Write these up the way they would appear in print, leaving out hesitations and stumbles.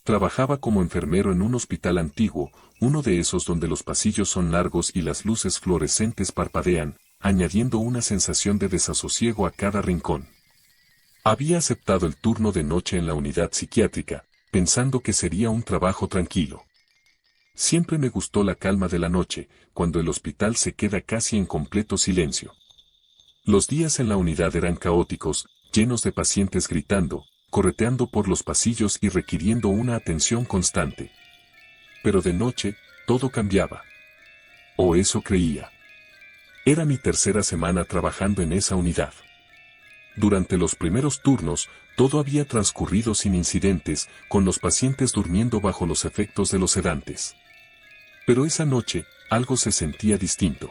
Trabajaba como enfermero en un hospital antiguo, uno de esos donde los pasillos son largos y las luces fluorescentes parpadean, añadiendo una sensación de desasosiego a cada rincón. Había aceptado el turno de noche en la unidad psiquiátrica, pensando que sería un trabajo tranquilo. Siempre me gustó la calma de la noche, cuando el hospital se queda casi en completo silencio. Los días en la unidad eran caóticos, llenos de pacientes gritando, correteando por los pasillos y requiriendo una atención constante. Pero de noche, todo cambiaba. O eso creía. Era mi tercera semana trabajando en esa unidad. Durante los primeros turnos, todo había transcurrido sin incidentes, con los pacientes durmiendo bajo los efectos de los sedantes. Pero esa noche, algo se sentía distinto.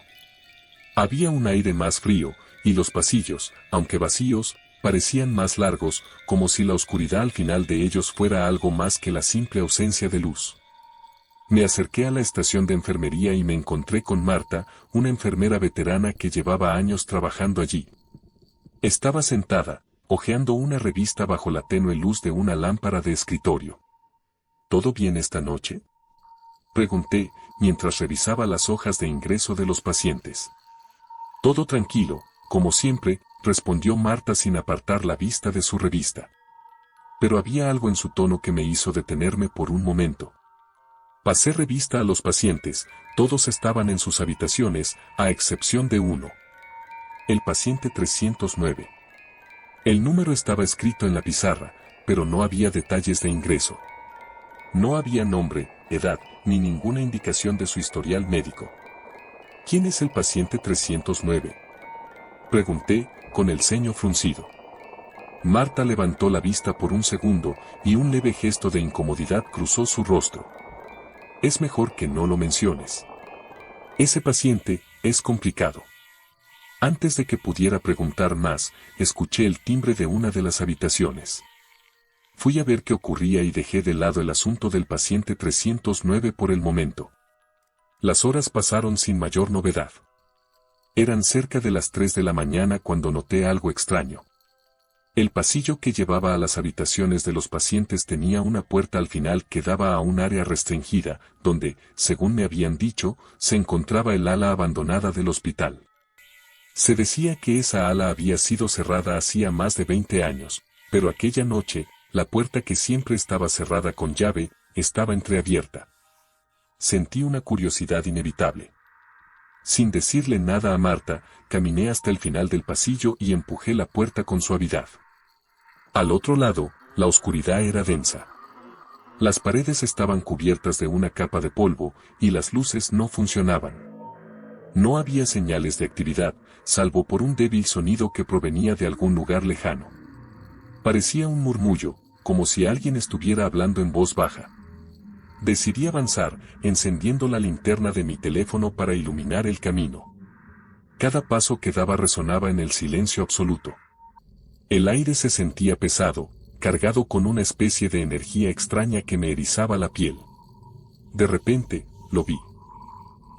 Había un aire más frío, y los pasillos, aunque vacíos, parecían más largos, como si la oscuridad al final de ellos fuera algo más que la simple ausencia de luz. Me acerqué a la estación de enfermería y me encontré con Marta, una enfermera veterana que llevaba años trabajando allí. Estaba sentada, hojeando una revista bajo la tenue luz de una lámpara de escritorio. ¿Todo bien esta noche?, pregunté, mientras revisaba las hojas de ingreso de los pacientes. Todo tranquilo, como siempre, respondió Marta sin apartar la vista de su revista. Pero había algo en su tono que me hizo detenerme por un momento. Pasé revista a los pacientes, todos estaban en sus habitaciones, a excepción de uno. El paciente 309. El número estaba escrito en la pizarra, pero no había detalles de ingreso. No había nombre, edad, ni ninguna indicación de su historial médico. ¿Quién es el paciente 309? Pregunté, con el ceño fruncido. Marta levantó la vista por un segundo, y un leve gesto de incomodidad cruzó su rostro. Es mejor que no lo menciones. Ese paciente es complicado. Antes de que pudiera preguntar más, escuché el timbre de una de las habitaciones. Fui a ver qué ocurría y dejé de lado el asunto del paciente 309 por el momento. Las horas pasaron sin mayor novedad. Eran cerca de las 3 de la mañana cuando noté algo extraño. El pasillo que llevaba a las habitaciones de los pacientes tenía una puerta al final que daba a un área restringida, donde, según me habían dicho, se encontraba el ala abandonada del hospital. Se decía que esa ala había sido cerrada hacía más de 20 años, pero aquella noche, la puerta que siempre estaba cerrada con llave, estaba entreabierta. Sentí una curiosidad inevitable. Sin decirle nada a Marta, caminé hasta el final del pasillo y empujé la puerta con suavidad. Al otro lado, la oscuridad era densa. Las paredes estaban cubiertas de una capa de polvo, y las luces no funcionaban. No había señales de actividad, salvo por un débil sonido que provenía de algún lugar lejano. Parecía un murmullo, como si alguien estuviera hablando en voz baja. Decidí avanzar, encendiendo la linterna de mi teléfono para iluminar el camino. Cada paso que daba resonaba en el silencio absoluto. El aire se sentía pesado, cargado con una especie de energía extraña que me erizaba la piel. De repente, lo vi.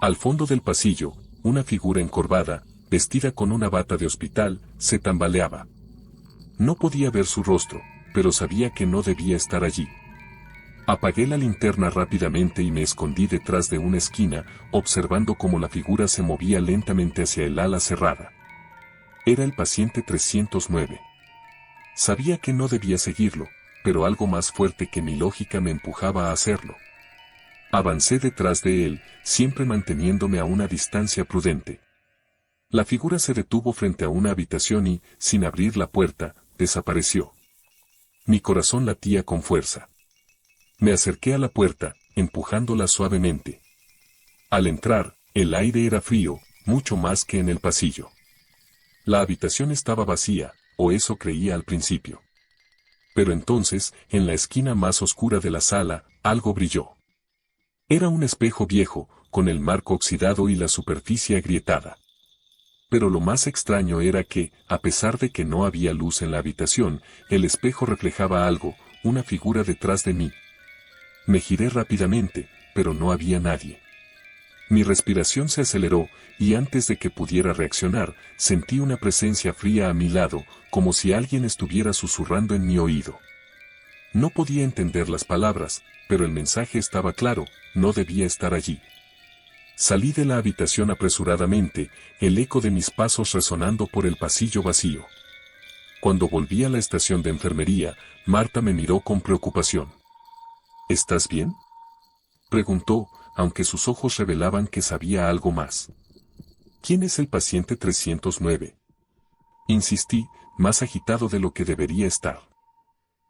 Al fondo del pasillo, una figura encorvada, vestida con una bata de hospital, se tambaleaba. No podía ver su rostro, pero sabía que no debía estar allí. Apagué la linterna rápidamente y me escondí detrás de una esquina, observando cómo la figura se movía lentamente hacia el ala cerrada. Era el paciente 309. Sabía que no debía seguirlo, pero algo más fuerte que mi lógica me empujaba a hacerlo. Avancé detrás de él, siempre manteniéndome a una distancia prudente. La figura se detuvo frente a una habitación y, sin abrir la puerta, desapareció. Mi corazón latía con fuerza. Me acerqué a la puerta, empujándola suavemente. Al entrar, el aire era frío, mucho más que en el pasillo. La habitación estaba vacía, o eso creía al principio. Pero entonces, en la esquina más oscura de la sala, algo brilló. Era un espejo viejo, con el marco oxidado y la superficie agrietada. Pero lo más extraño era que, a pesar de que no había luz en la habitación, el espejo reflejaba algo, una figura detrás de mí. Me giré rápidamente, pero no había nadie. Mi respiración se aceleró, y antes de que pudiera reaccionar, sentí una presencia fría a mi lado, como si alguien estuviera susurrando en mi oído. No podía entender las palabras, pero el mensaje estaba claro, no debía estar allí. Salí de la habitación apresuradamente, el eco de mis pasos resonando por el pasillo vacío. Cuando volví a la estación de enfermería, Marta me miró con preocupación. ¿Estás bien?, preguntó, aunque sus ojos revelaban que sabía algo más. ¿Quién es el paciente 309? Insistí, más agitado de lo que debería estar.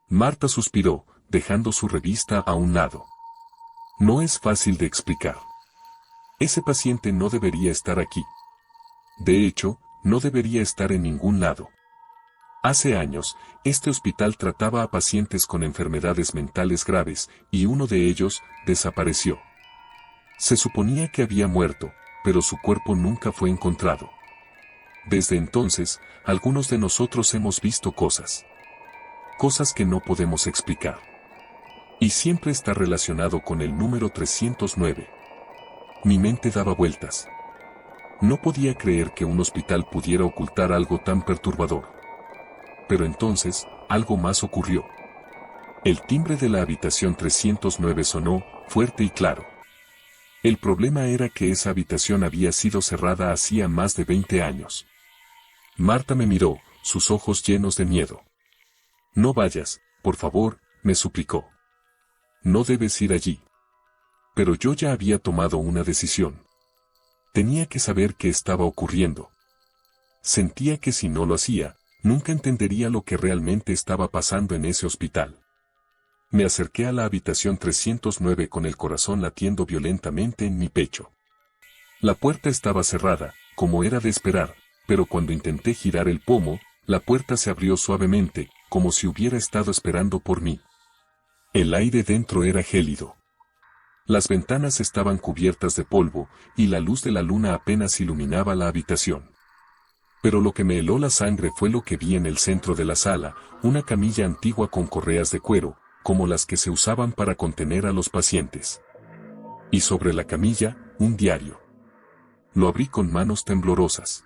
Marta suspiró, dejando su revista a un lado. No es fácil de explicar. Ese paciente no debería estar aquí. De hecho, no debería estar en ningún lado. Hace años, este hospital trataba a pacientes con enfermedades mentales graves, y uno de ellos desapareció. Se suponía que había muerto, pero su cuerpo nunca fue encontrado. Desde entonces, algunos de nosotros hemos visto cosas. Cosas que no podemos explicar. Y siempre está relacionado con el número 309. Mi mente daba vueltas. No podía creer que un hospital pudiera ocultar algo tan perturbador. Pero entonces, algo más ocurrió. El timbre de la habitación 309 sonó, fuerte y claro. El problema era que esa habitación había sido cerrada hacía más de 20 años. Marta me miró, sus ojos llenos de miedo. No vayas, por favor, me suplicó. No debes ir allí. Pero yo ya había tomado una decisión. Tenía que saber qué estaba ocurriendo. Sentía que si no lo hacía, nunca entendería lo que realmente estaba pasando en ese hospital. Me acerqué a la habitación 309 con el corazón latiendo violentamente en mi pecho. La puerta estaba cerrada, como era de esperar, pero cuando intenté girar el pomo, la puerta se abrió suavemente, como si hubiera estado esperando por mí. El aire dentro era gélido. Las ventanas estaban cubiertas de polvo, y la luz de la luna apenas iluminaba la habitación. Pero lo que me heló la sangre fue lo que vi en el centro de la sala, una camilla antigua con correas de cuero, como las que se usaban para contener a los pacientes. Y sobre la camilla, un diario. Lo abrí con manos temblorosas.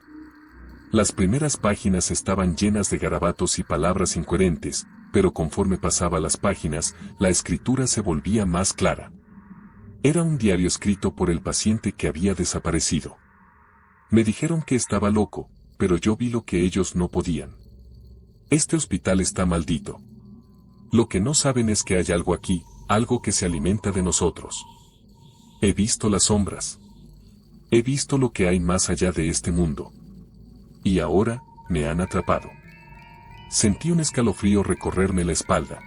Las primeras páginas estaban llenas de garabatos y palabras incoherentes, pero conforme pasaba las páginas, la escritura se volvía más clara. Era un diario escrito por el paciente que había desaparecido. Me dijeron que estaba loco, pero yo vi lo que ellos no podían. Este hospital está maldito. Lo que no saben es que hay algo aquí, algo que se alimenta de nosotros. He visto las sombras. He visto lo que hay más allá de este mundo. Y ahora, me han atrapado. Sentí un escalofrío recorrerme la espalda.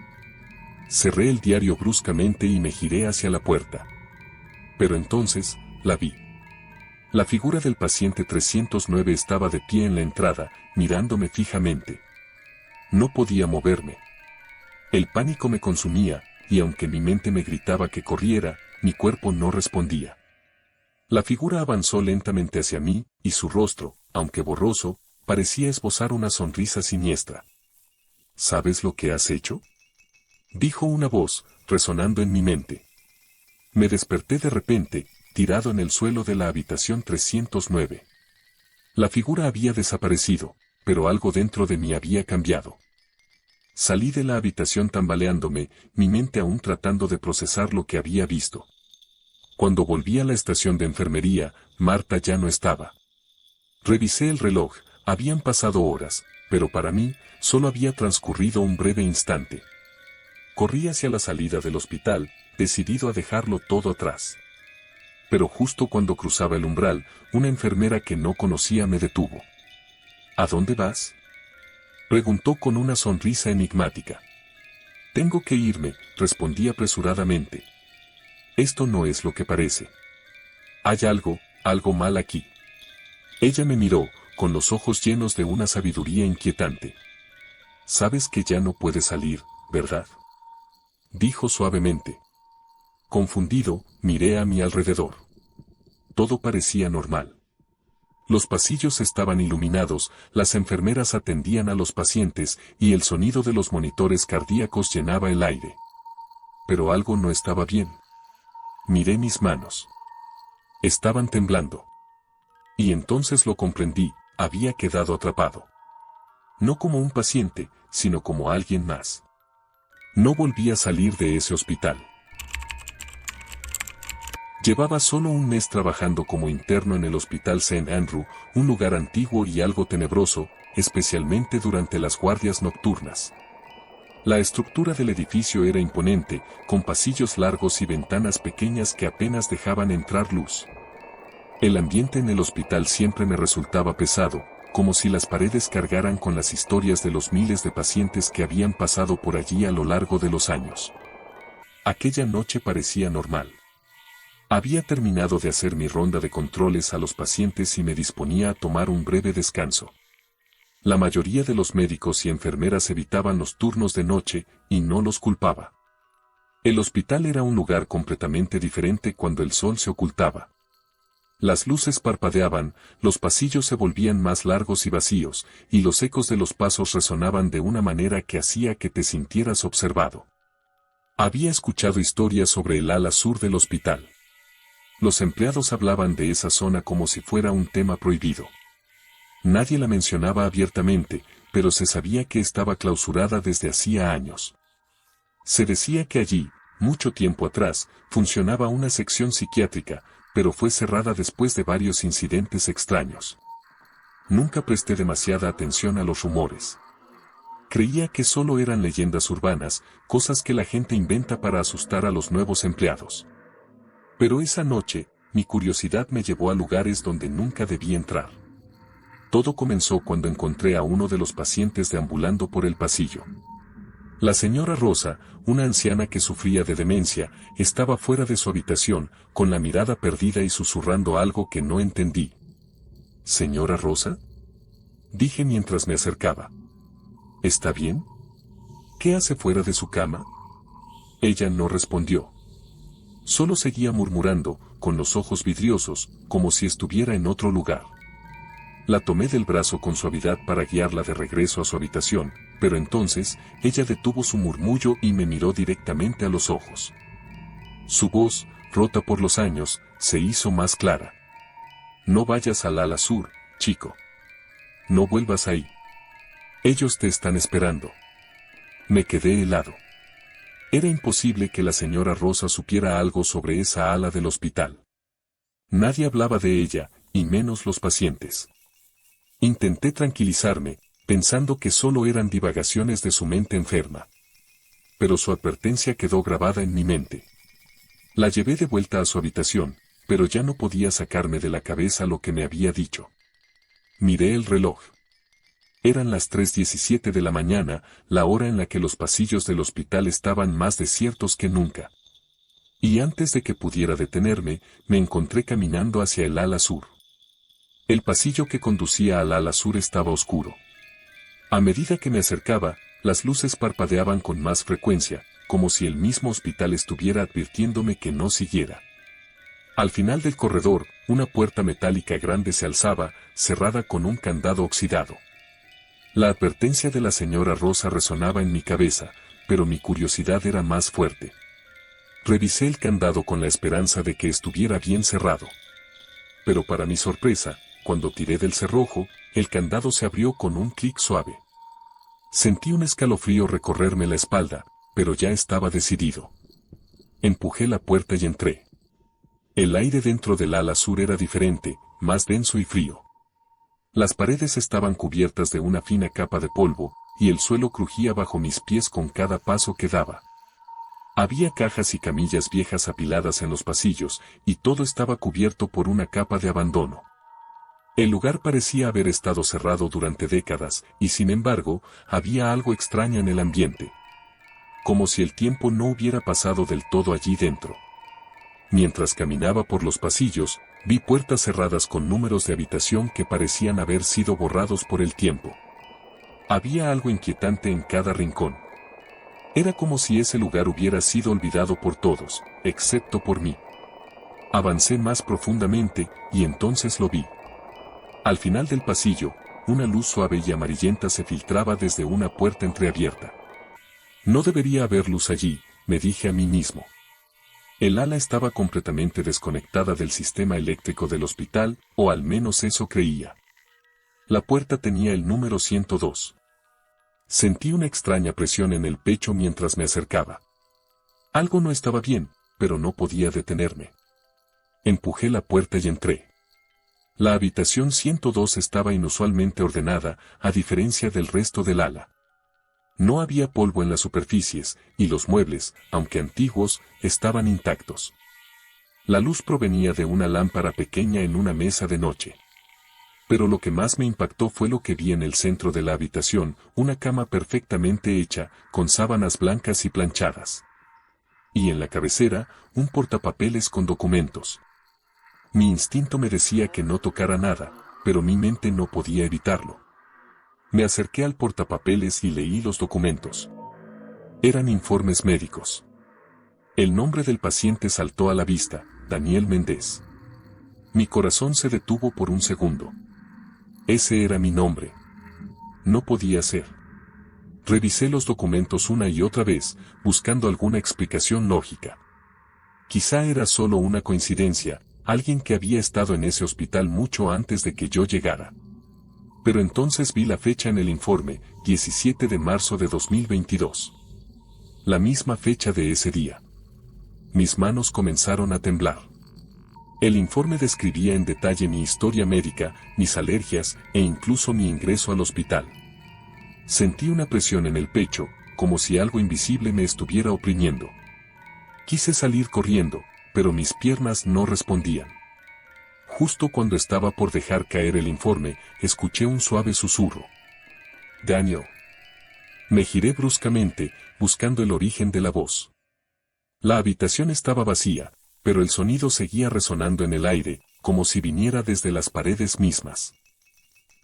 Cerré el diario bruscamente y me giré hacia la puerta. Pero entonces, la vi. La figura del paciente 309 estaba de pie en la entrada, mirándome fijamente. No podía moverme. El pánico me consumía, y aunque mi mente me gritaba que corriera, mi cuerpo no respondía. La figura avanzó lentamente hacia mí, y su rostro, aunque borroso, parecía esbozar una sonrisa siniestra. ¿Sabes lo que has hecho?, dijo una voz, resonando en mi mente. Me desperté de repente, tirado en el suelo de la habitación 309. La figura había desaparecido, pero algo dentro de mí había cambiado. Salí de la habitación tambaleándome, mi mente aún tratando de procesar lo que había visto. Cuando volví a la estación de enfermería, Marta ya no estaba. Revisé el reloj, habían pasado horas, pero para mí, solo había transcurrido un breve instante. Corrí hacia la salida del hospital, decidido a dejarlo todo atrás. Pero justo cuando cruzaba el umbral, una enfermera que no conocía me detuvo. ¿A dónde vas?, preguntó con una sonrisa enigmática. Tengo que irme, respondí apresuradamente. Esto no es lo que parece. Hay algo mal aquí. Ella me miró, con los ojos llenos de una sabiduría inquietante. Sabes que ya no puedes salir, ¿verdad?, dijo suavemente. Confundido, miré a mi alrededor. Todo parecía normal. Los pasillos estaban iluminados, las enfermeras atendían a los pacientes, y el sonido de los monitores cardíacos llenaba el aire. Pero algo no estaba bien. Miré mis manos. Estaban temblando. Y entonces lo comprendí, había quedado atrapado. No como un paciente, sino como alguien más. No volví a salir de ese hospital. Llevaba solo un mes trabajando como interno en el Hospital St. Andrew, un lugar antiguo y algo tenebroso, especialmente durante las guardias nocturnas. La estructura del edificio era imponente, con pasillos largos y ventanas pequeñas que apenas dejaban entrar luz. El ambiente en el hospital siempre me resultaba pesado, como si las paredes cargaran con las historias de los miles de pacientes que habían pasado por allí a lo largo de los años. Aquella noche parecía normal. Había terminado de hacer mi ronda de controles a los pacientes y me disponía a tomar un breve descanso. La mayoría de los médicos y enfermeras evitaban los turnos de noche, y no los culpaba. El hospital era un lugar completamente diferente cuando el sol se ocultaba. Las luces parpadeaban, los pasillos se volvían más largos y vacíos, y los ecos de los pasos resonaban de una manera que hacía que te sintieras observado. Había escuchado historias sobre el ala sur del hospital. Los empleados hablaban de esa zona como si fuera un tema prohibido. Nadie la mencionaba abiertamente, pero se sabía que estaba clausurada desde hacía años. Se decía que allí, mucho tiempo atrás, funcionaba una sección psiquiátrica, pero fue cerrada después de varios incidentes extraños. Nunca presté demasiada atención a los rumores. Creía que solo eran leyendas urbanas, cosas que la gente inventa para asustar a los nuevos empleados. Pero esa noche, mi curiosidad me llevó a lugares donde nunca debí entrar. Todo comenzó cuando encontré a uno de los pacientes deambulando por el pasillo. La señora Rosa, una anciana que sufría de demencia, estaba fuera de su habitación, con la mirada perdida y susurrando algo que no entendí. ¿Señora Rosa?, dije mientras me acercaba. ¿Está bien? ¿Qué hace fuera de su cama? Ella no respondió. Solo seguía murmurando, con los ojos vidriosos, como si estuviera en otro lugar. La tomé del brazo con suavidad para guiarla de regreso a su habitación, pero entonces, ella detuvo su murmullo y me miró directamente a los ojos. Su voz, rota por los años, se hizo más clara. No vayas al ala sur, chico. No vuelvas ahí. Ellos te están esperando. Me quedé helado. Era imposible que la señora Rosa supiera algo sobre esa ala del hospital. Nadie hablaba de ella, y menos los pacientes. Intenté tranquilizarme, pensando que solo eran divagaciones de su mente enferma. Pero su advertencia quedó grabada en mi mente. La llevé de vuelta a su habitación, pero ya no podía sacarme de la cabeza lo que me había dicho. Miré el reloj. Eran las 3:17 de la mañana, la hora en la que los pasillos del hospital estaban más desiertos que nunca. Y antes de que pudiera detenerme, me encontré caminando hacia el ala sur. El pasillo que conducía al ala sur estaba oscuro. A medida que me acercaba, las luces parpadeaban con más frecuencia, como si el mismo hospital estuviera advirtiéndome que no siguiera. Al final del corredor, una puerta metálica grande se alzaba, cerrada con un candado oxidado. La advertencia de la señora Rosa resonaba en mi cabeza, pero mi curiosidad era más fuerte. Revisé el candado con la esperanza de que estuviera bien cerrado. Pero para mi sorpresa, cuando tiré del cerrojo, el candado se abrió con un clic suave. Sentí un escalofrío recorrerme la espalda, pero ya estaba decidido. Empujé la puerta y entré. El aire dentro del ala sur era diferente, más denso y frío. Las paredes estaban cubiertas de una fina capa de polvo, y el suelo crujía bajo mis pies con cada paso que daba. Había cajas y camillas viejas apiladas en los pasillos, y todo estaba cubierto por una capa de abandono. El lugar parecía haber estado cerrado durante décadas, y sin embargo, había algo extraño en el ambiente. Como si el tiempo no hubiera pasado del todo allí dentro. Mientras caminaba por los pasillos, vi puertas cerradas con números de habitación que parecían haber sido borrados por el tiempo. Había algo inquietante en cada rincón. Era como si ese lugar hubiera sido olvidado por todos, excepto por mí. Avancé más profundamente, y entonces lo vi. Al final del pasillo, una luz suave y amarillenta se filtraba desde una puerta entreabierta. No debería haber luz allí, me dije a mí mismo. El ala estaba completamente desconectada del sistema eléctrico del hospital, o al menos eso creía. La puerta tenía el número 102. Sentí una extraña presión en el pecho mientras me acercaba. Algo no estaba bien, pero no podía detenerme. Empujé la puerta y entré. La habitación 102 estaba inusualmente ordenada, a diferencia del resto del ala. No había polvo en las superficies, y los muebles, aunque antiguos, estaban intactos. La luz provenía de una lámpara pequeña en una mesa de noche. Pero lo que más me impactó fue lo que vi en el centro de la habitación, una cama perfectamente hecha, con sábanas blancas y planchadas. Y en la cabecera, un portapapeles con documentos. Mi instinto me decía que no tocara nada, pero mi mente no podía evitarlo. Me acerqué al portapapeles y leí los documentos. Eran informes médicos. El nombre del paciente saltó a la vista, Daniel Méndez. Mi corazón se detuvo por un segundo. Ese era mi nombre. No podía ser. Revisé los documentos una y otra vez, buscando alguna explicación lógica. Quizá era solo una coincidencia, alguien que había estado en ese hospital mucho antes de que yo llegara. Pero entonces vi la fecha en el informe, 17 de marzo de 2022. La misma fecha de ese día. Mis manos comenzaron a temblar. El informe describía en detalle mi historia médica, mis alergias e incluso mi ingreso al hospital. Sentí una presión en el pecho, como si algo invisible me estuviera oprimiendo. Quise salir corriendo, pero mis piernas no respondían. Justo cuando estaba por dejar caer el informe, escuché un suave susurro. Daniel. Me giré bruscamente, buscando el origen de la voz. La habitación estaba vacía, pero el sonido seguía resonando en el aire, como si viniera desde las paredes mismas.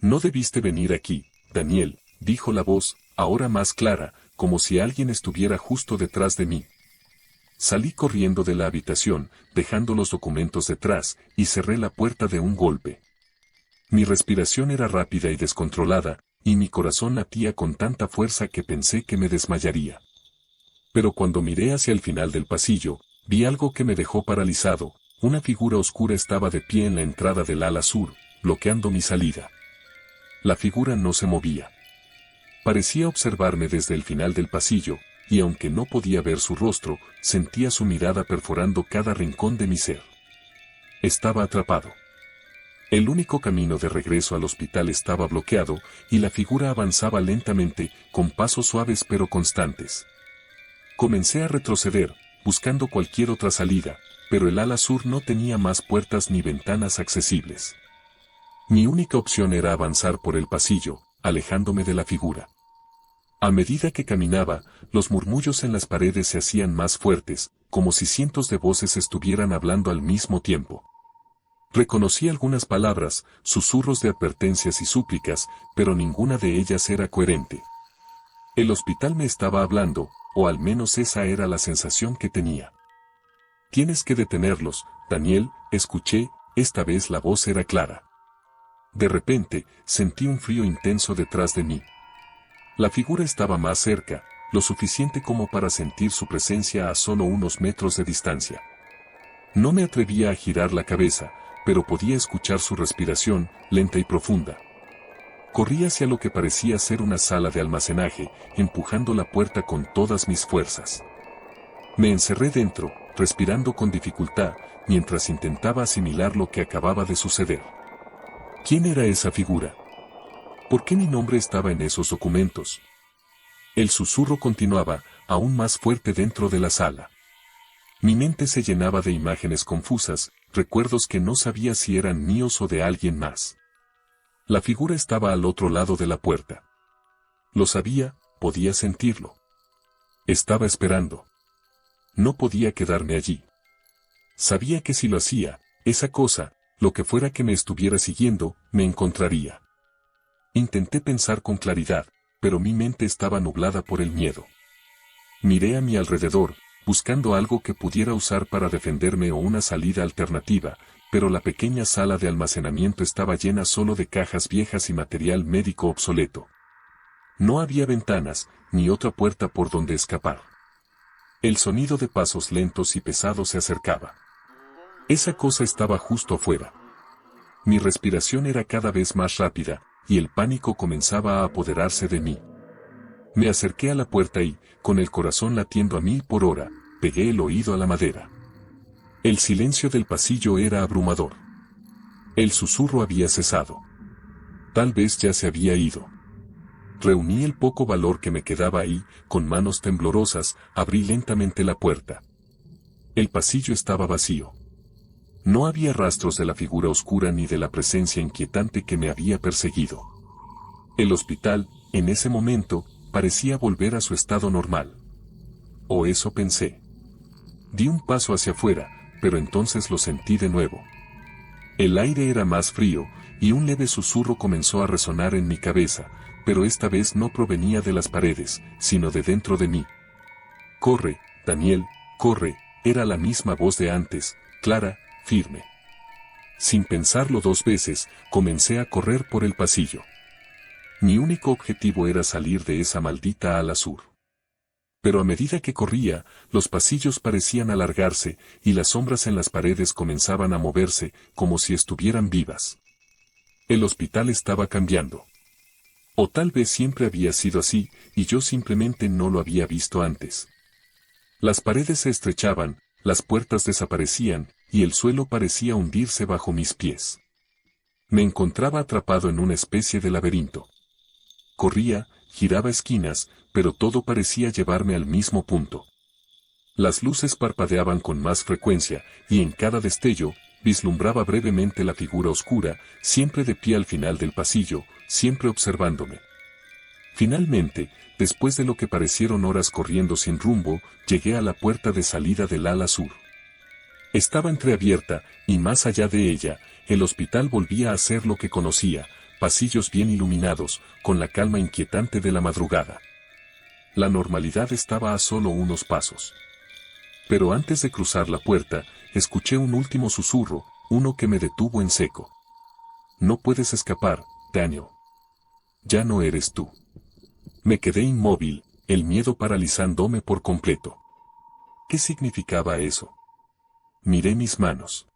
No debiste venir aquí, Daniel, dijo la voz, ahora más clara, como si alguien estuviera justo detrás de mí. Salí corriendo de la habitación, dejando los documentos detrás, y cerré la puerta de un golpe. Mi respiración era rápida y descontrolada, y mi corazón latía con tanta fuerza que pensé que me desmayaría. Pero cuando miré hacia el final del pasillo, vi algo que me dejó paralizado. Una figura oscura estaba de pie en la entrada del ala sur, bloqueando mi salida. La figura no se movía. Parecía observarme desde el final del pasillo, y aunque no podía ver su rostro, sentía su mirada perforando cada rincón de mi ser. Estaba atrapado. El único camino de regreso al hospital estaba bloqueado, y la figura avanzaba lentamente, con pasos suaves pero constantes. Comencé a retroceder, buscando cualquier otra salida, pero el ala sur no tenía más puertas ni ventanas accesibles. Mi única opción era avanzar por el pasillo, alejándome de la figura. A medida que caminaba, los murmullos en las paredes se hacían más fuertes, como si cientos de voces estuvieran hablando al mismo tiempo. Reconocí algunas palabras, susurros de advertencias y súplicas, pero ninguna de ellas era coherente. El hospital me estaba hablando, o al menos esa era la sensación que tenía. Tienes que detenerlos, Daniel, escuché, esta vez la voz era clara. De repente, sentí un frío intenso detrás de mí. La figura estaba más cerca, lo suficiente como para sentir su presencia a solo unos metros de distancia. No me atrevía a girar la cabeza, pero podía escuchar su respiración, lenta y profunda. Corrí hacia lo que parecía ser una sala de almacenaje, empujando la puerta con todas mis fuerzas. Me encerré dentro, respirando con dificultad, mientras intentaba asimilar lo que acababa de suceder. ¿Quién era esa figura? ¿Por qué mi nombre estaba en esos documentos? El susurro continuaba, aún más fuerte dentro de la sala. Mi mente se llenaba de imágenes confusas, recuerdos que no sabía si eran míos o de alguien más. La figura estaba al otro lado de la puerta. Lo sabía, podía sentirlo. Estaba esperando. No podía quedarme allí. Sabía que si lo hacía, esa cosa, lo que fuera que me estuviera siguiendo, me encontraría. Intenté pensar con claridad, pero mi mente estaba nublada por el miedo. Miré a mi alrededor, buscando algo que pudiera usar para defenderme o una salida alternativa, pero la pequeña sala de almacenamiento estaba llena solo de cajas viejas y material médico obsoleto. No había ventanas, ni otra puerta por donde escapar. El sonido de pasos lentos y pesados se acercaba. Esa cosa estaba justo afuera. Mi respiración era cada vez más rápida, y el pánico comenzaba a apoderarse de mí. Me acerqué a la puerta y, con el corazón latiendo a 1000 por hora, pegué el oído a la madera. El silencio del pasillo era abrumador. El susurro había cesado. Tal vez ya se había ido. Reuní el poco valor que me quedaba y, con manos temblorosas, abrí lentamente la puerta. El pasillo estaba vacío. No había rastros de la figura oscura ni de la presencia inquietante que me había perseguido. El hospital, en ese momento, parecía volver a su estado normal. O eso pensé. Di un paso hacia afuera, pero entonces lo sentí de nuevo. El aire era más frío, y un leve susurro comenzó a resonar en mi cabeza, pero esta vez no provenía de las paredes, sino de dentro de mí. «Corre, Daniel, corre», era la misma voz de antes, clara, firme. Sin pensarlo 2 veces, comencé a correr por el pasillo. Mi único objetivo era salir de esa maldita ala sur. Pero a medida que corría, los pasillos parecían alargarse, y las sombras en las paredes comenzaban a moverse, como si estuvieran vivas. El hospital estaba cambiando. O tal vez siempre había sido así, y yo simplemente no lo había visto antes. Las paredes se estrechaban, las puertas desaparecían, y el suelo parecía hundirse bajo mis pies. Me encontraba atrapado en una especie de laberinto. Corría, giraba esquinas, pero todo parecía llevarme al mismo punto. Las luces parpadeaban con más frecuencia, y en cada destello, vislumbraba brevemente la figura oscura, siempre de pie al final del pasillo, siempre observándome. Finalmente, después de lo que parecieron horas corriendo sin rumbo, llegué a la puerta de salida del ala sur. Estaba entreabierta, y más allá de ella, el hospital volvía a ser lo que conocía, pasillos bien iluminados, con la calma inquietante de la madrugada. La normalidad estaba a solo unos pasos. Pero antes de cruzar la puerta, escuché un último susurro, uno que me detuvo en seco. «No puedes escapar, Daniel. Ya no eres tú». Me quedé inmóvil, el miedo paralizándome por completo. ¿Qué significaba eso? Miré mis manos.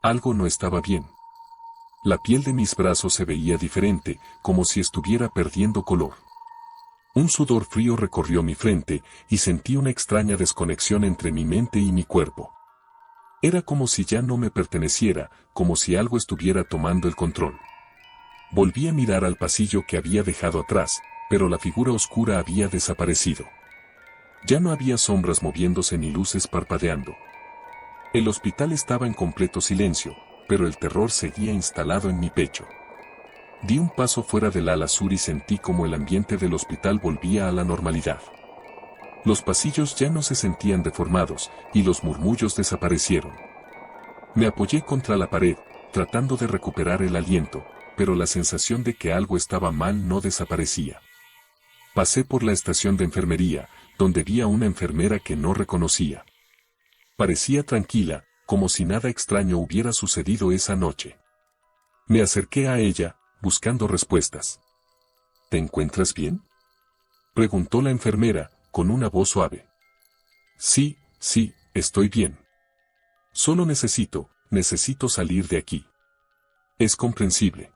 Algo no estaba bien. La piel de mis brazos se veía diferente, como si estuviera perdiendo color. Un sudor frío recorrió mi frente, y sentí una extraña desconexión entre mi mente y mi cuerpo. Era como si ya no me perteneciera, como si algo estuviera tomando el control. Volví a mirar al pasillo que había dejado atrás, pero la figura oscura había desaparecido. Ya no había sombras moviéndose ni luces parpadeando. El hospital estaba en completo silencio, pero el terror seguía instalado en mi pecho. Di un paso fuera del ala sur y sentí como el ambiente del hospital volvía a la normalidad. Los pasillos ya no se sentían deformados, y los murmullos desaparecieron. Me apoyé contra la pared, tratando de recuperar el aliento, pero la sensación de que algo estaba mal no desaparecía. Pasé por la estación de enfermería, donde vi a una enfermera que no reconocía. Parecía tranquila, como si nada extraño hubiera sucedido esa noche. Me acerqué a ella, buscando respuestas. «¿Te encuentras bien?», preguntó la enfermera, con una voz suave. Sí, estoy bien. Solo necesito salir de aquí». Es comprensible.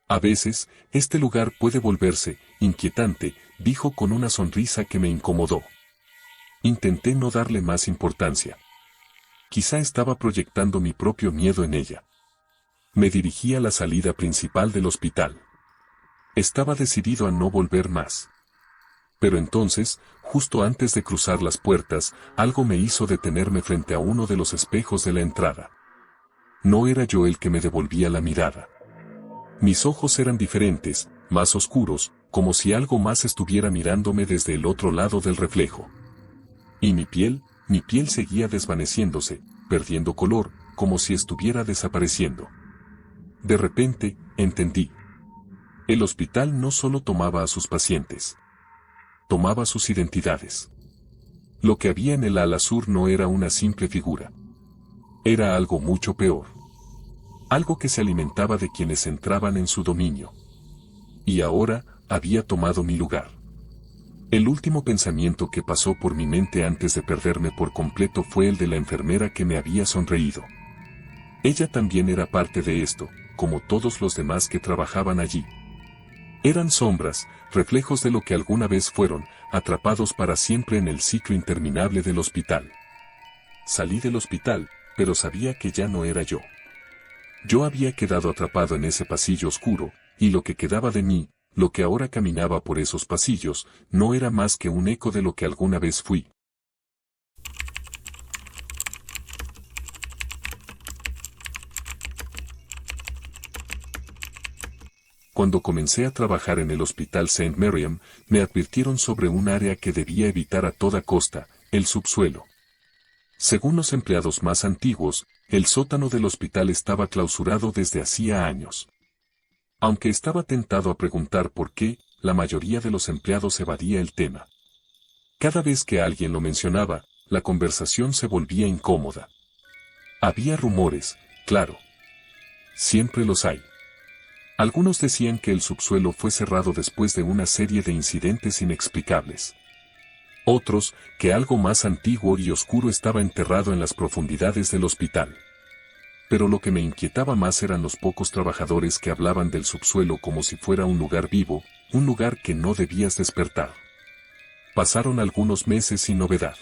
A veces, este lugar puede volverse inquietante, dijo con una sonrisa que me incomodó. Intenté no darle más importancia. Quizá estaba proyectando mi propio miedo en ella. Me dirigí a la salida principal del hospital. Estaba decidido a no volver más. Pero entonces, justo antes de cruzar las puertas, algo me hizo detenerme frente a uno de los espejos de la entrada. No era yo el que me devolvía la mirada. Mis ojos eran diferentes, más oscuros, como si algo más estuviera mirándome desde el otro lado del reflejo. Y mi piel seguía desvaneciéndose, perdiendo color, como si estuviera desapareciendo. De repente, entendí. El hospital no solo tomaba a sus pacientes. Tomaba sus identidades. Lo que había en el ala sur no era una simple figura. Era algo mucho peor. Algo que se alimentaba de quienes entraban en su dominio. Y ahora, había tomado mi lugar. El último pensamiento que pasó por mi mente antes de perderme por completo fue el de la enfermera que me había sonreído. Ella también era parte de esto, como todos los demás que trabajaban allí. Eran sombras, reflejos de lo que alguna vez fueron, atrapados para siempre en el ciclo interminable del hospital. Salí del hospital, pero sabía que ya no era yo. Yo había quedado atrapado en ese pasillo oscuro, y lo que quedaba de mí, lo que ahora caminaba por esos pasillos, no era más que un eco de lo que alguna vez fui. Cuando comencé a trabajar en el Hospital St. Miriam, me advirtieron sobre un área que debía evitar a toda costa, el subsuelo. Según los empleados más antiguos, el sótano del hospital estaba clausurado desde hacía años. Aunque estaba tentado a preguntar por qué, la mayoría de los empleados evadía el tema. Cada vez que alguien lo mencionaba, la conversación se volvía incómoda. Había rumores, claro. Siempre los hay. Algunos decían que el subsuelo fue cerrado después de una serie de incidentes inexplicables. Otros, que algo más antiguo y oscuro estaba enterrado en las profundidades del hospital. Pero lo que me inquietaba más eran los pocos trabajadores que hablaban del subsuelo como si fuera un lugar vivo, un lugar que no debías despertar. Pasaron algunos meses sin novedad.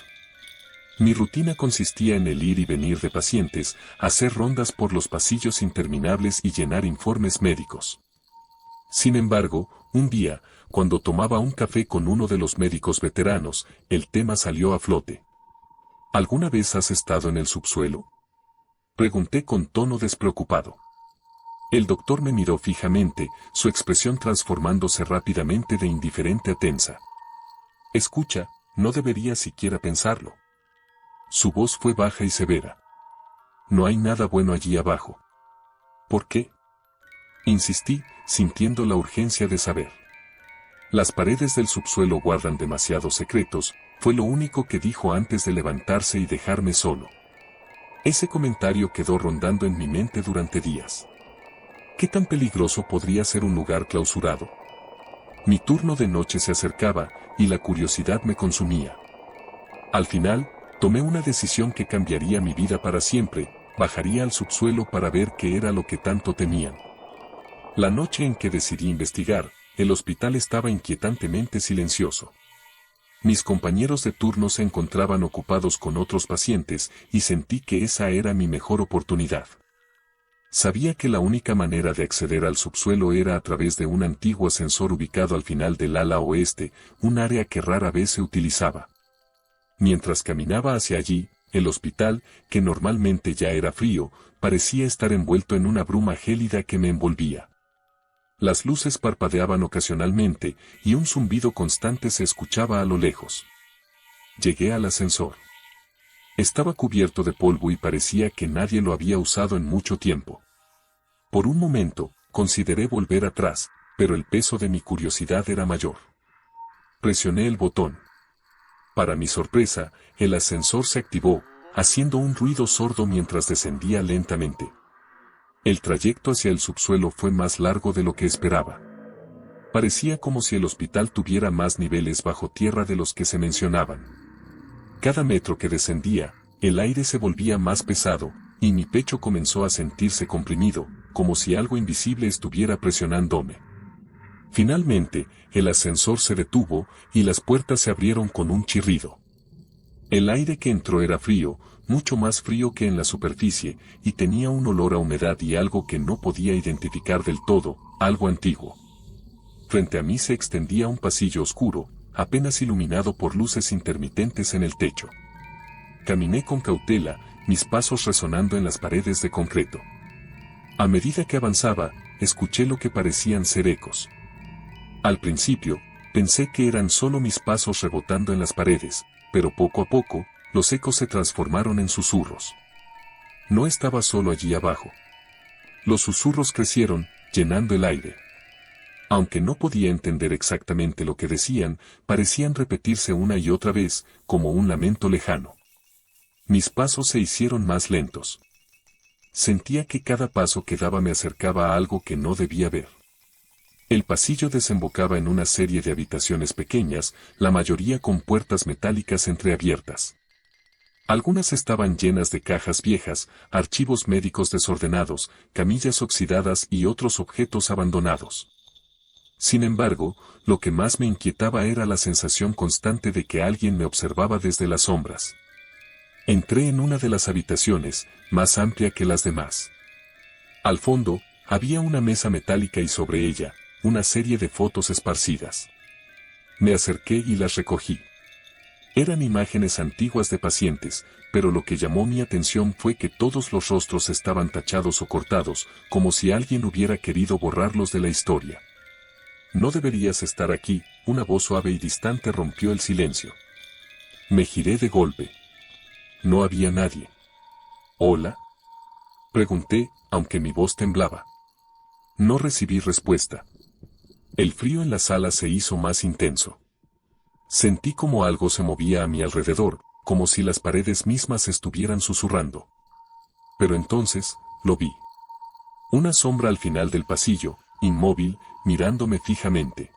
Mi rutina consistía en el ir y venir de pacientes, hacer rondas por los pasillos interminables y llenar informes médicos. Sin embargo, un día, cuando tomaba un café con uno de los médicos veteranos, el tema salió a flote. ¿Alguna vez has estado en el subsuelo?, pregunté con tono despreocupado. El doctor me miró fijamente, su expresión transformándose rápidamente de indiferente a tensa. Escucha, no deberías siquiera pensarlo. Su voz fue baja y severa. No hay nada bueno allí abajo. ¿Por qué?, insistí, sintiendo la urgencia de saber. Las paredes del subsuelo guardan demasiados secretos, fue lo único que dijo antes de levantarse y dejarme solo. Ese comentario quedó rondando en mi mente durante días. ¿Qué tan peligroso podría ser un lugar clausurado? Mi turno de noche se acercaba, y la curiosidad me consumía. Al final, tomé una decisión que cambiaría mi vida para siempre, bajaría al subsuelo para ver qué era lo que tanto temían. La noche en que decidí investigar, el hospital estaba inquietantemente silencioso. Mis compañeros de turno se encontraban ocupados con otros pacientes y sentí que esa era mi mejor oportunidad. Sabía que la única manera de acceder al subsuelo era a través de un antiguo ascensor ubicado al final del ala oeste, un área que rara vez se utilizaba. Mientras caminaba hacia allí, el hospital, que normalmente ya era frío, parecía estar envuelto en una bruma gélida que me envolvía. Las luces parpadeaban ocasionalmente, y un zumbido constante se escuchaba a lo lejos. Llegué al ascensor. Estaba cubierto de polvo y parecía que nadie lo había usado en mucho tiempo. Por un momento, consideré volver atrás, pero el peso de mi curiosidad era mayor. Presioné el botón. Para mi sorpresa, el ascensor se activó, haciendo un ruido sordo mientras descendía lentamente. El trayecto hacia el subsuelo fue más largo de lo que esperaba. Parecía como si el hospital tuviera más niveles bajo tierra de los que se mencionaban. Cada metro que descendía, el aire se volvía más pesado, y mi pecho comenzó a sentirse comprimido, como si algo invisible estuviera presionándome. Finalmente, el ascensor se detuvo, y las puertas se abrieron con un chirrido. El aire que entró era frío, mucho más frío que en la superficie, y tenía un olor a humedad y algo que no podía identificar del todo, algo antiguo. Frente a mí se extendía un pasillo oscuro, apenas iluminado por luces intermitentes en el techo. Caminé con cautela, mis pasos resonando en las paredes de concreto. A medida que avanzaba, escuché lo que parecían ser ecos. Al principio, pensé que eran solo mis pasos rebotando en las paredes, pero poco a poco, los ecos se transformaron en susurros. No estaba solo allí abajo. Los susurros crecieron, llenando el aire. Aunque no podía entender exactamente lo que decían, parecían repetirse una y otra vez, como un lamento lejano. Mis pasos se hicieron más lentos. Sentía que cada paso que daba me acercaba a algo que no debía ver. El pasillo desembocaba en una serie de habitaciones pequeñas, la mayoría con puertas metálicas entreabiertas. Algunas estaban llenas de cajas viejas, archivos médicos desordenados, camillas oxidadas y otros objetos abandonados. Sin embargo, lo que más me inquietaba era la sensación constante de que alguien me observaba desde las sombras. Entré en una de las habitaciones, más amplia que las demás. Al fondo, había una mesa metálica y sobre ella, una serie de fotos esparcidas. Me acerqué y las recogí. Eran imágenes antiguas de pacientes, pero lo que llamó mi atención fue que todos los rostros estaban tachados o cortados, como si alguien hubiera querido borrarlos de la historia. No deberías estar aquí, una voz suave y distante rompió el silencio. Me giré de golpe. No había nadie. ¿Hola? Pregunté, aunque mi voz temblaba. No recibí respuesta. El frío en la sala se hizo más intenso. Sentí como algo se movía a mi alrededor, como si las paredes mismas estuvieran susurrando. Pero entonces, lo vi. Una sombra al final del pasillo, inmóvil, mirándome fijamente.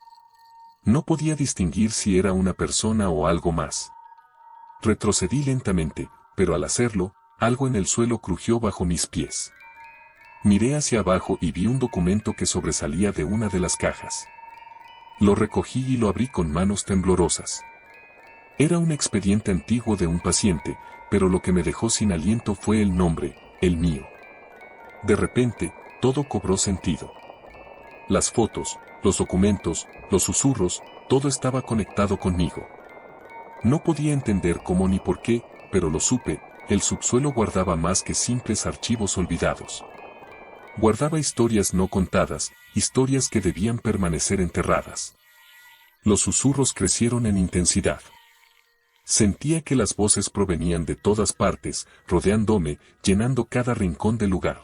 No podía distinguir si era una persona o algo más. Retrocedí lentamente, pero al hacerlo, algo en el suelo crujió bajo mis pies. Miré hacia abajo y vi un documento que sobresalía de una de las cajas. Lo recogí y lo abrí con manos temblorosas. Era un expediente antiguo de un paciente, pero lo que me dejó sin aliento fue el nombre, el mío. De repente, todo cobró sentido. Las fotos, los documentos, los susurros, todo estaba conectado conmigo. No podía entender cómo ni por qué, pero lo supe, el subsuelo guardaba más que simples archivos olvidados. Guardaba historias no contadas, historias que debían permanecer enterradas. Los susurros crecieron en intensidad. Sentía que las voces provenían de todas partes, rodeándome, llenando cada rincón del lugar.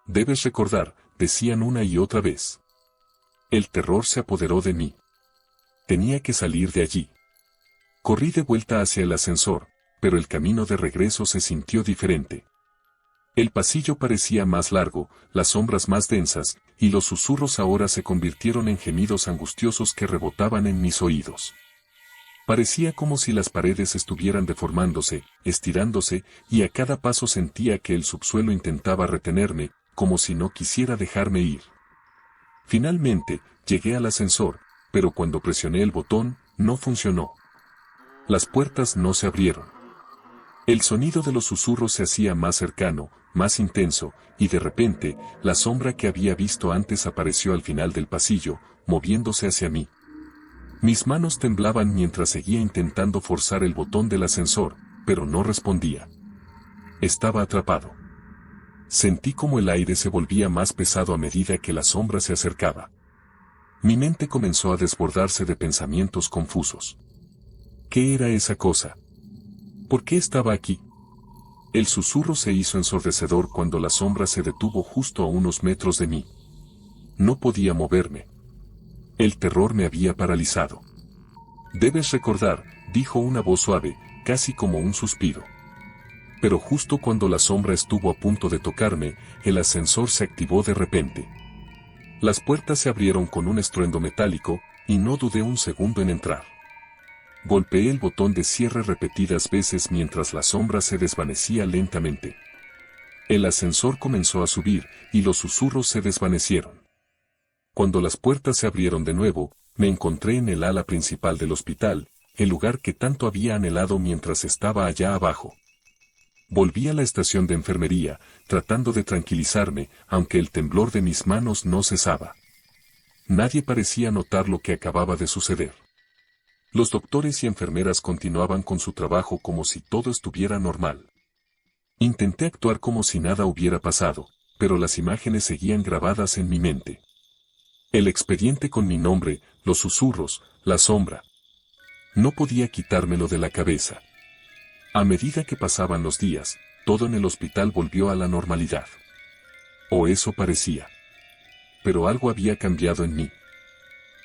Debes recordar, decían una y otra vez. El terror se apoderó de mí. Tenía que salir de allí. Corrí de vuelta hacia el ascensor, pero el camino de regreso se sintió diferente. El pasillo parecía más largo, las sombras más densas, y los susurros ahora se convirtieron en gemidos angustiosos que rebotaban en mis oídos. Parecía como si las paredes estuvieran deformándose, estirándose, y a cada paso sentía que el subsuelo intentaba retenerme, como si no quisiera dejarme ir. Finalmente, llegué al ascensor, pero cuando presioné el botón, no funcionó. Las puertas no se abrieron. El sonido de los susurros se hacía más cercano, más intenso, y de repente, la sombra que había visto antes apareció al final del pasillo, moviéndose hacia mí. Mis manos temblaban mientras seguía intentando forzar el botón del ascensor, pero no respondía. Estaba atrapado. Sentí como el aire se volvía más pesado a medida que la sombra se acercaba. Mi mente comenzó a desbordarse de pensamientos confusos. ¿Qué era esa cosa? ¿Por qué estaba aquí? El susurro se hizo ensordecedor cuando la sombra se detuvo justo a unos metros de mí. No podía moverme. El terror me había paralizado. Debes recordar, dijo una voz suave, casi como un suspiro. Pero justo cuando la sombra estuvo a punto de tocarme, el ascensor se activó de repente. Las puertas se abrieron con un estruendo metálico, y no dudé un segundo en entrar. Golpeé el botón de cierre repetidas veces mientras la sombra se desvanecía lentamente. El ascensor comenzó a subir, y los susurros se desvanecieron. Cuando las puertas se abrieron de nuevo, me encontré en el ala principal del hospital, el lugar que tanto había anhelado mientras estaba allá abajo. Volví a la estación de enfermería, tratando de tranquilizarme, aunque el temblor de mis manos no cesaba. Nadie parecía notar lo que acababa de suceder. Los doctores y enfermeras continuaban con su trabajo como si todo estuviera normal. Intenté actuar como si nada hubiera pasado, pero las imágenes seguían grabadas en mi mente. El expediente con mi nombre, los susurros, la sombra. No podía quitármelo de la cabeza. A medida que pasaban los días, todo en el hospital volvió a la normalidad. O eso parecía. Pero algo había cambiado en mí.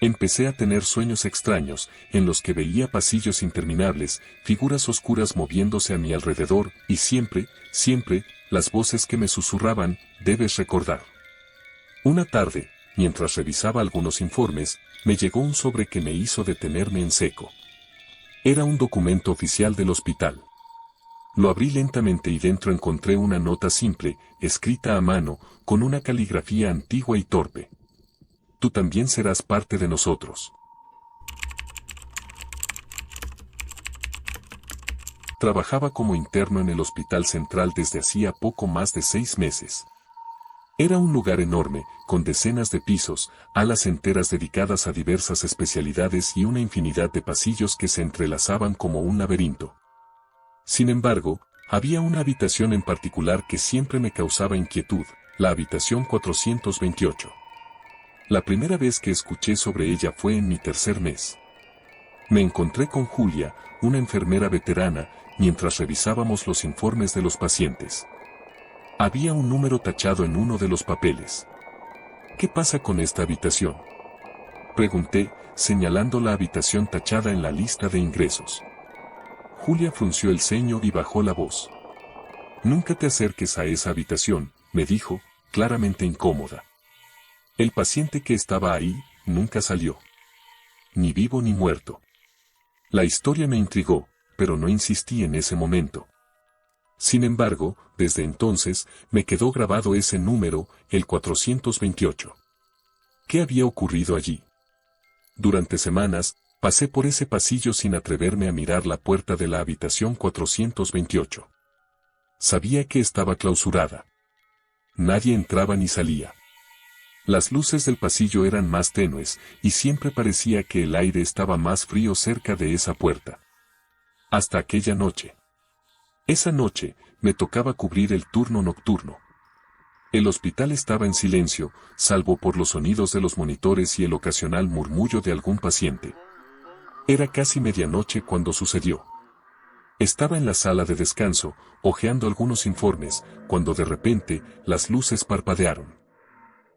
Empecé a tener sueños extraños, en los que veía pasillos interminables, figuras oscuras moviéndose a mi alrededor, y siempre, las voces que me susurraban, debes recordar. Una tarde, mientras revisaba algunos informes, me llegó un sobre que me hizo detenerme en seco. Era un documento oficial del hospital. Lo abrí lentamente y dentro encontré una nota simple, escrita a mano, con una caligrafía antigua y torpe. tú también serás parte de nosotros. Trabajaba como interno en el Hospital Central desde hacía poco más de 6 meses. Era un lugar enorme, con decenas de pisos, alas enteras dedicadas a diversas especialidades y una infinidad de pasillos que se entrelazaban como un laberinto. Sin embargo, había una habitación en particular que siempre me causaba inquietud, la habitación 428. La primera vez que escuché sobre ella fue en mi tercer mes. Me encontré con Julia, una enfermera veterana, mientras revisábamos los informes de los pacientes. Había un número tachado en uno de los papeles. ¿Qué pasa con esta habitación?, pregunté, señalando la habitación tachada en la lista de ingresos. Julia frunció el ceño y bajó la voz. Nunca te acerques a esa habitación, me dijo, claramente incómoda. El paciente que estaba ahí, nunca salió. Ni vivo ni muerto. La historia me intrigó, pero no insistí en ese momento. Sin embargo, desde entonces, me quedó grabado ese número, el 428. ¿Qué había ocurrido allí? Durante semanas, pasé por ese pasillo sin atreverme a mirar la puerta de la habitación 428. Sabía que estaba clausurada. Nadie entraba ni salía. Las luces del pasillo eran más tenues, y siempre parecía que el aire estaba más frío cerca de esa puerta. Hasta aquella noche. Esa noche, me tocaba cubrir el turno nocturno. El hospital estaba en silencio, salvo por los sonidos de los monitores y el ocasional murmullo de algún paciente. Era casi medianoche cuando sucedió. Estaba en la sala de descanso, hojeando algunos informes, cuando de repente, las luces parpadearon.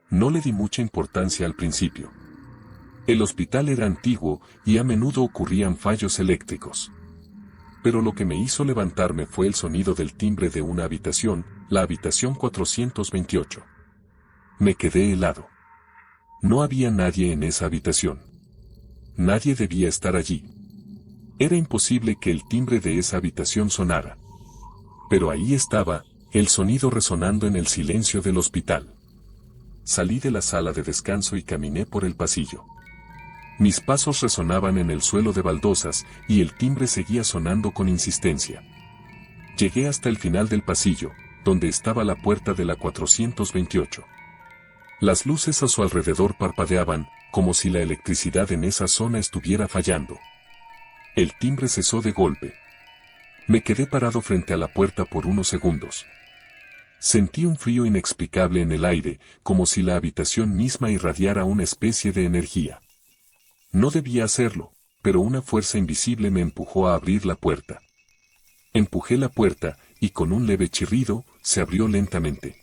No le di mucha importancia al principio. El hospital era antiguo y a menudo ocurrían fallos eléctricos. Pero lo que me hizo levantarme fue el sonido del timbre de una habitación, la habitación 428. Me quedé helado. No había nadie en esa habitación. Nadie debía estar allí. Era imposible que el timbre de esa habitación sonara. Pero ahí estaba, el sonido resonando en el silencio del hospital. Salí de la sala de descanso y caminé por el pasillo. Mis pasos resonaban en el suelo de baldosas, y el timbre seguía sonando con insistencia. Llegué hasta el final del pasillo, donde estaba la puerta de la 428. Las luces a su alrededor parpadeaban, como si la electricidad en esa zona estuviera fallando. El timbre cesó de golpe. Me quedé parado frente a la puerta por unos segundos. Sentí un frío inexplicable en el aire, como si la habitación misma irradiara una especie de energía. No debía hacerlo, pero una fuerza invisible me empujó a abrir la puerta. Empujé la puerta, y con un leve chirrido, se abrió lentamente.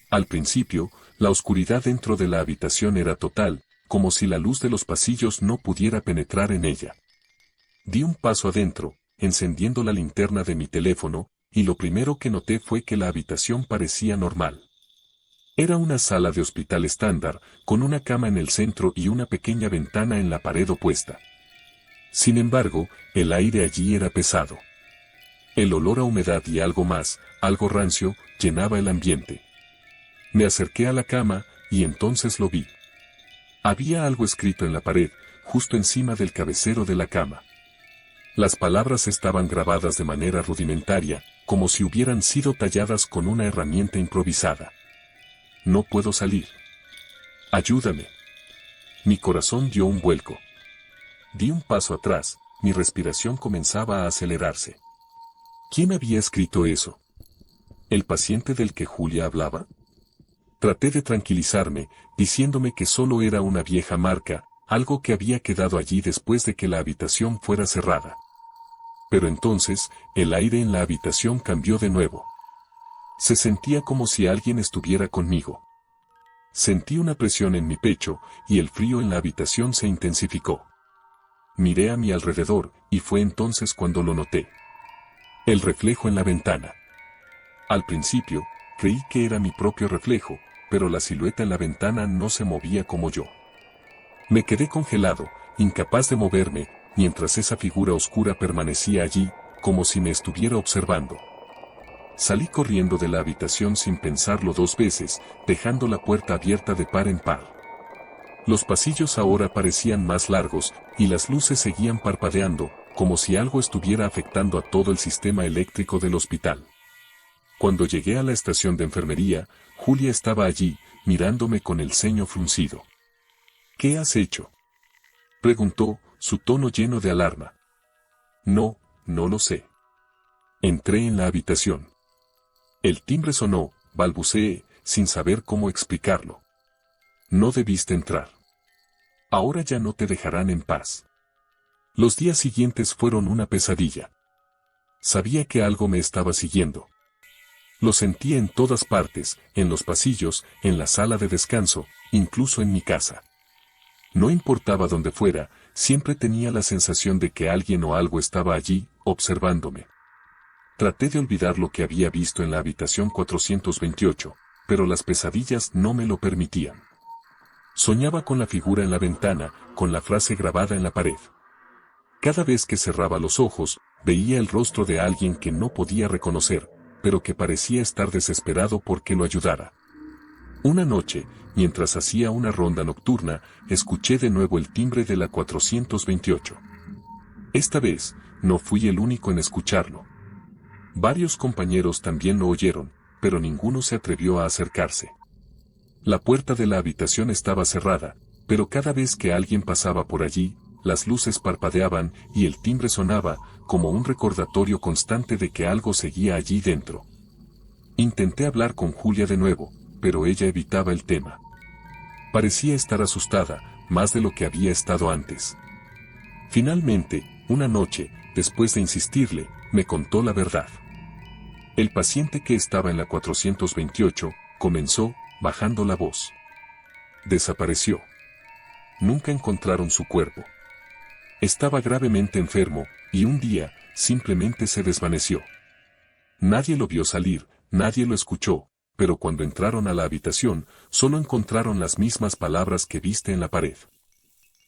Al principio, la oscuridad dentro de la habitación era total, como si la luz de los pasillos no pudiera penetrar en ella. Di un paso adentro, encendiendo la linterna de mi teléfono, y lo primero que noté fue que la habitación parecía normal. Era una sala de hospital estándar, con una cama en el centro y una pequeña ventana en la pared opuesta. Sin embargo, el aire allí era pesado. El olor a humedad y algo más, algo rancio, llenaba el ambiente. Me acerqué a la cama, y entonces lo vi. Había algo escrito en la pared, justo encima del cabecero de la cama. Las palabras estaban grabadas de manera rudimentaria, como si hubieran sido talladas con una herramienta improvisada. No puedo salir. Ayúdame. Mi corazón dio un vuelco. Di un paso atrás, mi respiración comenzaba a acelerarse. ¿Quién había escrito eso? ¿El paciente del que Julia hablaba? Traté de tranquilizarme, diciéndome que solo era una vieja marca, algo que había quedado allí después de que la habitación fuera cerrada. Pero entonces, el aire en la habitación cambió de nuevo. Se sentía como si alguien estuviera conmigo. Sentí una presión en mi pecho, y el frío en la habitación se intensificó. Miré a mi alrededor, y fue entonces cuando lo noté. El reflejo en la ventana. Al principio, creí que era mi propio reflejo, pero la silueta en la ventana no se movía como yo. Me quedé congelado, incapaz de moverme, mientras esa figura oscura permanecía allí, como si me estuviera observando. Salí corriendo de la habitación sin pensarlo 2 veces, dejando la puerta abierta de par en par. Los pasillos ahora parecían más largos, y las luces seguían parpadeando, como si algo estuviera afectando a todo el sistema eléctrico del hospital. Cuando llegué a la estación de enfermería, Julia estaba allí, mirándome con el ceño fruncido. ¿Qué has hecho?, preguntó, su tono lleno de alarma. No lo sé. Entré en la habitación. El timbre sonó, balbuceé, sin saber cómo explicarlo. No debiste entrar. Ahora ya no te dejarán en paz. Los días siguientes fueron una pesadilla. Sabía que algo me estaba siguiendo. Lo sentía en todas partes, en los pasillos, en la sala de descanso, incluso en mi casa. No importaba dónde fuera, siempre tenía la sensación de que alguien o algo estaba allí, observándome. Traté de olvidar lo que había visto en la habitación 428, pero las pesadillas no me lo permitían. Soñaba con la figura en la ventana, con la frase grabada en la pared. Cada vez que cerraba los ojos, veía el rostro de alguien que no podía reconocer, pero que parecía estar desesperado porque lo ayudara. Una noche, mientras hacía una ronda nocturna, escuché de nuevo el timbre de la 428. Esta vez, no fui el único en escucharlo. Varios compañeros también lo oyeron, pero ninguno se atrevió a acercarse. La puerta de la habitación estaba cerrada, pero cada vez que alguien pasaba por allí, las luces parpadeaban y el timbre sonaba, como un recordatorio constante de que algo seguía allí dentro. Intenté hablar con Julia de nuevo, pero ella evitaba el tema. Parecía estar asustada, más de lo que había estado antes. Finalmente, una noche, después de insistirle, me contó la verdad. El paciente que estaba en la 428, comenzó, bajando la voz. Desapareció. Nunca encontraron su cuerpo. Estaba gravemente enfermo, y un día, simplemente se desvaneció. Nadie lo vio salir, nadie lo escuchó, pero cuando entraron a la habitación, solo encontraron las mismas palabras que viste en la pared.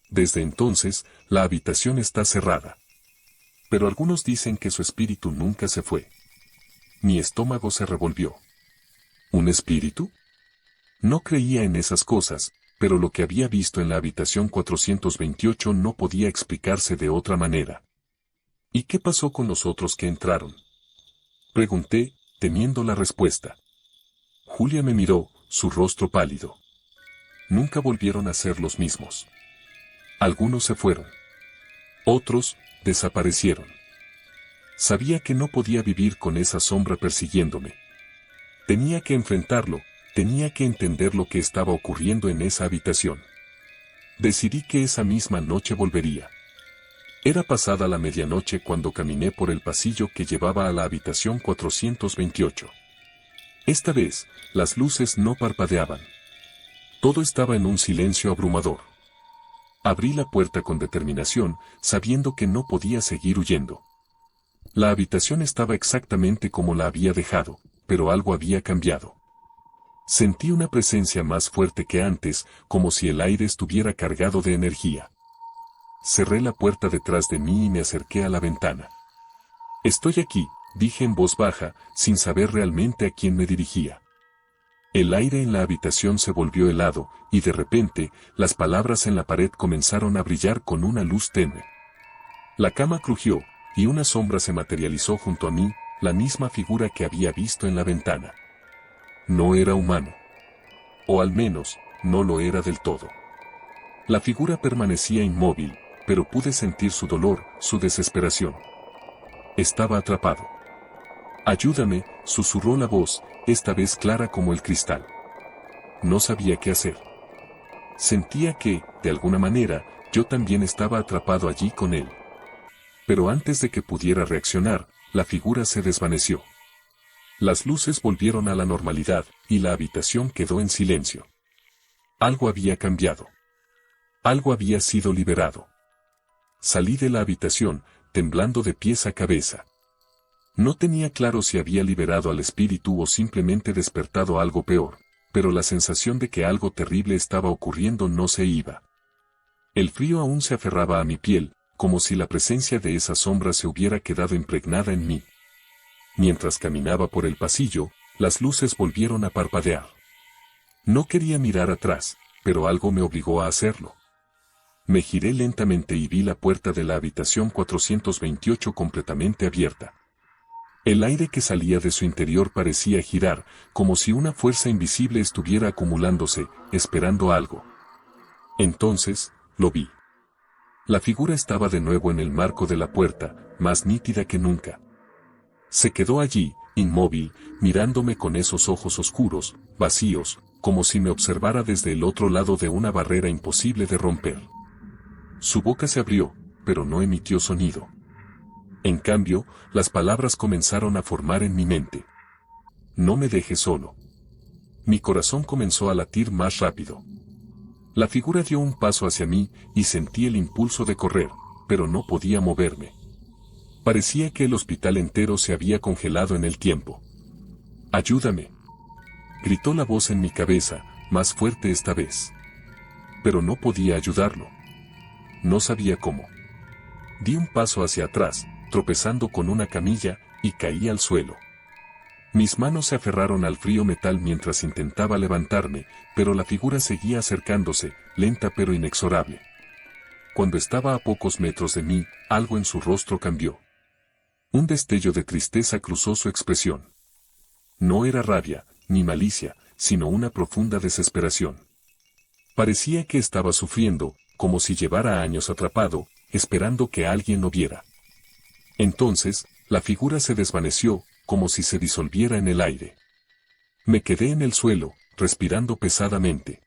Desde entonces, la habitación está cerrada. Pero algunos dicen que su espíritu nunca se fue. Mi estómago se revolvió. ¿Un espíritu? No creía en esas cosas, pero lo que había visto en la habitación 428 no podía explicarse de otra manera. ¿Y qué pasó con los otros que entraron?, pregunté, temiendo la respuesta. Julia me miró, su rostro pálido. Nunca volvieron a ser los mismos. Algunos se fueron. Otros, desaparecieron. Sabía que no podía vivir con esa sombra persiguiéndome. Tenía que enfrentarlo, tenía que entender lo que estaba ocurriendo en esa habitación. Decidí que esa misma noche volvería. Era pasada la medianoche cuando caminé por el pasillo que llevaba a la habitación 428. Esta vez, las luces no parpadeaban. Todo estaba en un silencio abrumador. Abrí la puerta con determinación, sabiendo que no podía seguir huyendo. La habitación estaba exactamente como la había dejado, pero algo había cambiado. Sentí una presencia más fuerte que antes, como si el aire estuviera cargado de energía. Cerré la puerta detrás de mí y me acerqué a la ventana. Estoy aquí, dije en voz baja, sin saber realmente a quién me dirigía. El aire en la habitación se volvió helado, y de repente, las palabras en la pared comenzaron a brillar con una luz tenue. La cama crujió, y una sombra se materializó junto a mí, la misma figura que había visto en la ventana. No era humano. O al menos, no lo era del todo. La figura permanecía inmóvil, pero pude sentir su dolor, su desesperación. Estaba atrapado. Ayúdame, susurró la voz, esta vez clara como el cristal. No sabía qué hacer. Sentía que, de alguna manera, yo también estaba atrapado allí con él. Pero antes de que pudiera reaccionar, la figura se desvaneció. Las luces volvieron a la normalidad, y la habitación quedó en silencio. Algo había cambiado. Algo había sido liberado. Salí de la habitación, temblando de pies a cabeza. No tenía claro si había liberado al espíritu o simplemente despertado algo peor, pero la sensación de que algo terrible estaba ocurriendo no se iba. El frío aún se aferraba a mi piel, como si la presencia de esa sombra se hubiera quedado impregnada en mí. Mientras caminaba por el pasillo, las luces volvieron a parpadear. No quería mirar atrás, pero algo me obligó a hacerlo. Me giré lentamente y vi la puerta de la habitación 428 completamente abierta. El aire que salía de su interior parecía girar, como si una fuerza invisible estuviera acumulándose, esperando algo. Entonces, lo vi. La figura estaba de nuevo en el marco de la puerta, más nítida que nunca. Se quedó allí, inmóvil, mirándome con esos ojos oscuros, vacíos, como si me observara desde el otro lado de una barrera imposible de romper. Su boca se abrió, pero no emitió sonido. En cambio, las palabras comenzaron a formar en mi mente. No me dejes solo. Mi corazón comenzó a latir más rápido. La figura dio un paso hacia mí y sentí el impulso de correr, pero no podía moverme. Parecía que el hospital entero se había congelado en el tiempo. ¡Ayúdame!, gritó la voz en mi cabeza, más fuerte esta vez. Pero no podía ayudarlo. No sabía cómo. Di un paso hacia atrás, tropezando con una camilla, y caí al suelo. Mis manos se aferraron al frío metal mientras intentaba levantarme, pero la figura seguía acercándose, lenta pero inexorable. Cuando estaba a pocos metros de mí, algo en su rostro cambió. Un destello de tristeza cruzó su expresión. No era rabia, ni malicia, sino una profunda desesperación. Parecía que estaba sufriendo, como si llevara años atrapado, esperando que alguien lo viera. Entonces, la figura se desvaneció, como si se disolviera en el aire. Me quedé en el suelo, respirando pesadamente.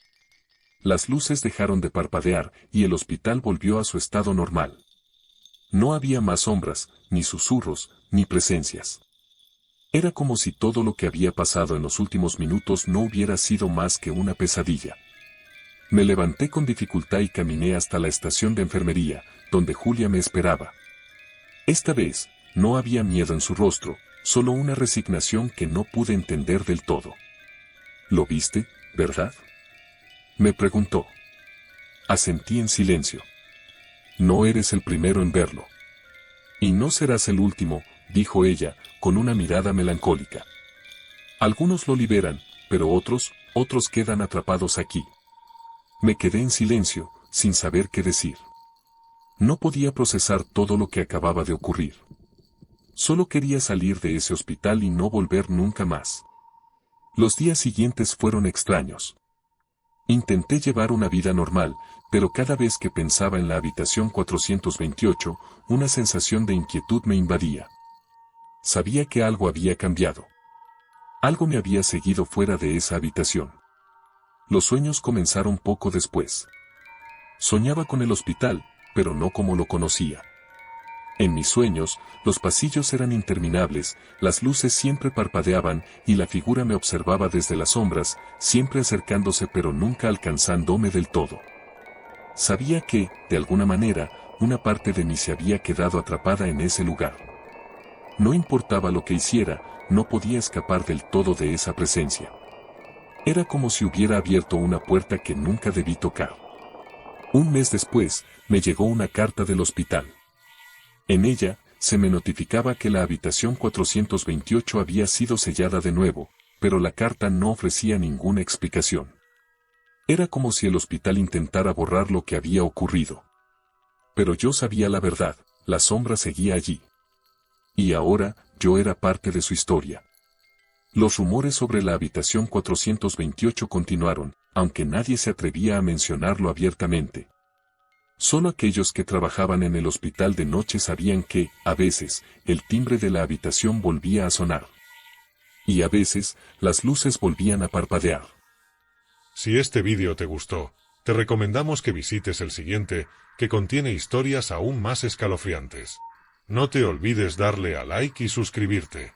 Las luces dejaron de parpadear y el hospital volvió a su estado normal. No había más sombras, ni susurros, ni presencias. Era como si todo lo que había pasado en los últimos minutos no hubiera sido más que una pesadilla. Me levanté con dificultad y caminé hasta la estación de enfermería, donde Julia me esperaba. Esta vez, no había miedo en su rostro, solo una resignación que no pude entender del todo. ¿Lo viste, verdad?, me preguntó. Asentí en silencio. No eres el primero en verlo. Y no serás el último, dijo ella, con una mirada melancólica. Algunos lo liberan, pero otros quedan atrapados aquí. Me quedé en silencio, sin saber qué decir. No podía procesar todo lo que acababa de ocurrir. Solo quería salir de ese hospital y no volver nunca más. Los días siguientes fueron extraños. Intenté llevar una vida normal, pero cada vez que pensaba en la habitación 428, una sensación de inquietud me invadía. Sabía que algo había cambiado. Algo me había seguido fuera de esa habitación. Los sueños comenzaron poco después. Soñaba con el hospital, pero no como lo conocía. En mis sueños, los pasillos eran interminables, las luces siempre parpadeaban y la figura me observaba desde las sombras, siempre acercándose pero nunca alcanzándome del todo. Sabía que, de alguna manera, una parte de mí se había quedado atrapada en ese lugar. No importaba lo que hiciera, no podía escapar del todo de esa presencia. Era como si hubiera abierto una puerta que nunca debí tocar. Un mes después, me llegó una carta del hospital. En ella, se me notificaba que la habitación 428 había sido sellada de nuevo, pero la carta no ofrecía ninguna explicación. Era como si el hospital intentara borrar lo que había ocurrido. Pero yo sabía la verdad, la sombra seguía allí. Y ahora, yo era parte de su historia. Los rumores sobre la habitación 428 continuaron, aunque nadie se atrevía a mencionarlo abiertamente. Solo aquellos que trabajaban en el hospital de noche sabían que, a veces, el timbre de la habitación volvía a sonar. Y a veces, las luces volvían a parpadear. Si este vídeo te gustó, te recomendamos que visites el siguiente, que contiene historias aún más escalofriantes. No te olvides darle a like y suscribirte.